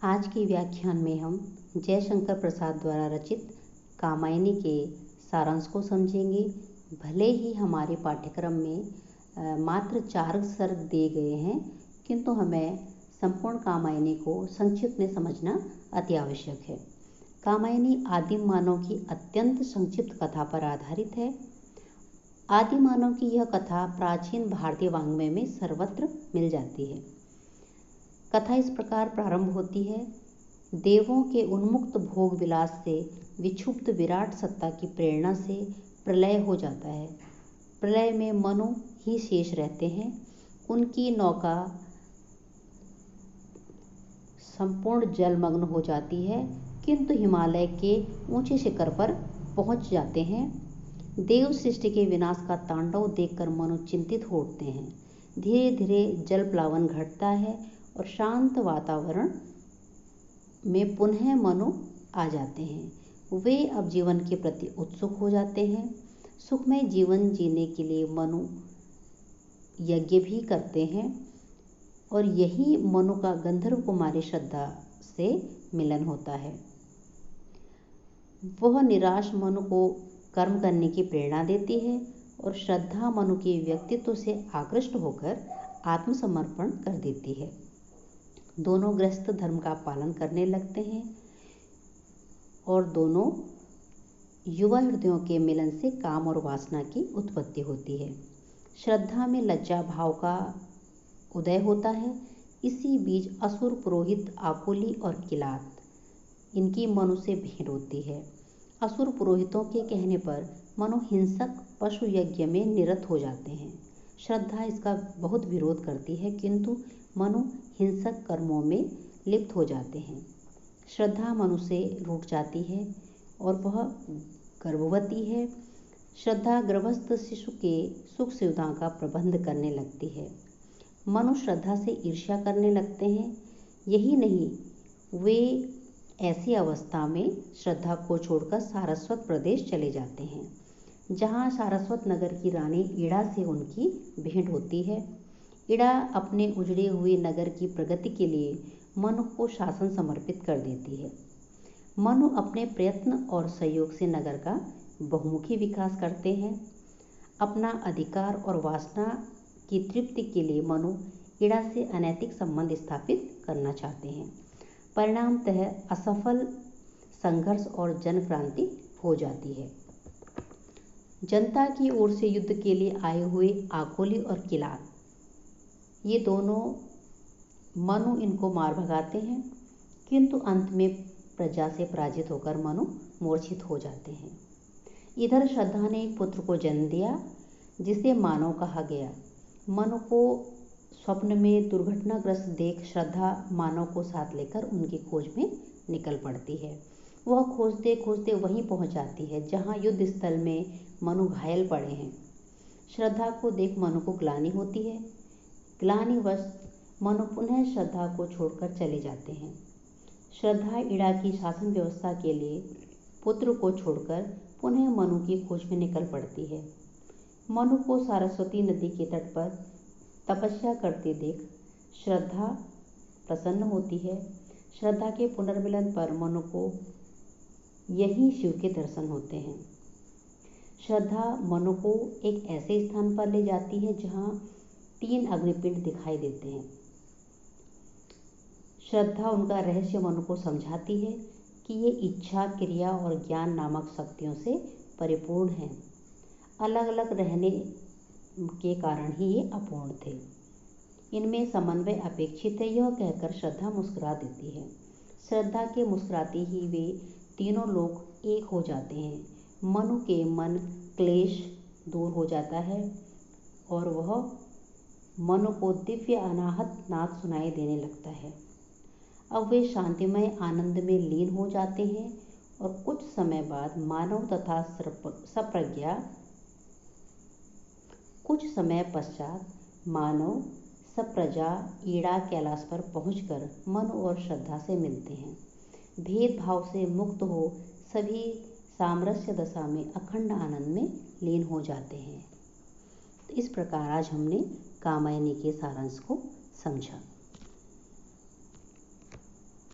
आज के व्याख्यान में हम जयशंकर प्रसाद द्वारा रचित कामायनी के सारांश को समझेंगे। भले ही हमारे पाठ्यक्रम में मात्र 4 सर्ग दिए गए हैं, किंतु हमें संपूर्ण कामायनी को संक्षिप्त में समझना अति आवश्यक है। कामायनी आदिम मानव की अत्यंत संक्षिप्त कथा पर आधारित है। आदि मानव की यह कथा प्राचीन भारतीय वाङ्मय में सर्वत्र मिल जाती है। कथा इस प्रकार प्रारंभ होती है। देवों के उन्मुक्त भोग विलास से विक्षुब्ध विराट सत्ता की प्रेरणा से प्रलय हो जाता है। प्रलय में मनु ही शेष रहते हैं। उनकी नौका संपूर्ण जलमग्न हो जाती है, किंतु हिमालय के ऊंचे शिखर पर पहुंच जाते हैं। देव सृष्टि के विनाश का तांडव देखकर मनु चिंतित हो उठते हैं। धीरे धीरे जल प्लावन घटता है और शांत वातावरण में पुनः मनु आ जाते हैं। वे अब जीवन के प्रति उत्सुक हो जाते हैं। सुखमय जीवन जीने के लिए मनु यज्ञ भी करते हैं और यही मनु का गंधर्व कुमारी श्रद्धा से मिलन होता है। वह निराश मनु को कर्म करने की प्रेरणा देती है और श्रद्धा मनु के व्यक्तित्व से आकृष्ट होकर आत्मसमर्पण कर देती है। दोनों गृहस्थ धर्म का पालन करने लगते हैं और दोनों युवा हृदयों के मिलन से काम और वासना की उत्पत्ति होती है। श्रद्धा में लज्जा भाव का उदय होता है। इसी बीच असुर पुरोहित आकुली और किलात, इनकी मनु से भेंट होती है। असुर पुरोहितों के कहने पर मनु हिंसक पशु यज्ञ में निरत हो जाते हैं। श्रद्धा इसका बहुत विरोध करती है, किंतु मनु हिंसक कर्मों में लिप्त हो जाते हैं। श्रद्धा मनु से रूठ जाती है और वह गर्भवती है। श्रद्धा गर्भस्थ शिशु के सुख सुविधा का प्रबंध करने लगती है। मनु श्रद्धा से ईर्ष्या करने लगते हैं। यही नहीं, वे ऐसी अवस्था में श्रद्धा को छोड़कर सारस्वत प्रदेश चले जाते हैं, जहाँ सारस्वत नगर की रानी इड़ा से उनकी भेंट होती है। इड़ा अपने उजड़े हुए नगर की प्रगति के लिए मनु को शासन समर्पित कर देती है। मनु अपने प्रयत्न और सहयोग से नगर का बहुमुखी विकास करते हैं। अपना अधिकार और वासना की तृप्ति के लिए मनु इड़ा से अनैतिक संबंध स्थापित करना चाहते हैं। परिणामतः असफल संघर्ष और जन क्रांति हो जाती है। जनता की ओर से युद्ध के लिए आए हुए आकोली और किलात, ये दोनों मनु इनको मार भगाते हैं, किंतु अंत में प्रजा से पराजित होकर मनु मूर्छित हो जाते हैं। इधर श्रद्धा ने एक पुत्र को जन्म दिया, जिसे मानव कहा गया। मनु को स्वप्न में दुर्घटनाग्रस्त देख श्रद्धा मानव को साथ लेकर उनकी खोज में निकल पड़ती है। वह खोजते खोजते वहीं पहुंच जाती है जहां युद्ध स्थल में मनु घायल पड़े हैं। श्रद्धा को देख मनु को ग्लानि होती है। ग्लानिवश मनु पुनः श्रद्धा को छोड़कर चले जाते हैं। श्रद्धा इड़ा की शासन व्यवस्था के लिए पुत्र को छोड़कर पुनः मनु की खोज में निकल पड़ती है। मनु को सरस्वती नदी के तट पर तपस्या करते देख श्रद्धा प्रसन्न होती है। श्रद्धा के पुनर्मिलन पर मनु को यही शिव के दर्शन होते हैं। श्रद्धा मनु को एक ऐसे स्थान पर ले जाती है जहां 3 अग्निपिंड दिखाई देते हैं। श्रद्धा उनका रहस्य मनु को समझाती है कि ये इच्छा, क्रिया और ज्ञान नामक शक्तियों से परिपूर्ण हैं। अलग अलग रहने के कारण ही ये अपूर्ण थे। इनमें समन्वय अपेक्षित है, यह कहकर श्रद्धा मुस्कुरा देती है। श्रद्धा के मुस्कुराते ही वे तीनों लोग एक हो जाते हैं। मनु के मन क्लेश दूर हो जाता है और वह मनु को दिव्य अनाहत नाद सुनाई देने लगता है। अब वे शांतिमय आनंद में लीन हो जाते हैं और कुछ समय बाद मानव तथा सप्रज्ञा कुछ समय पश्चात मानव सप्रजा ईड़ा कैलाश पर पहुंचकर मनु और श्रद्धा से मिलते हैं। भेदभाव से मुक्त हो सभी सामरस्य दशा में अखंड आनंद में लीन हो जाते हैं। इस प्रकार आज हमने कामायनी के सारांश को समझा।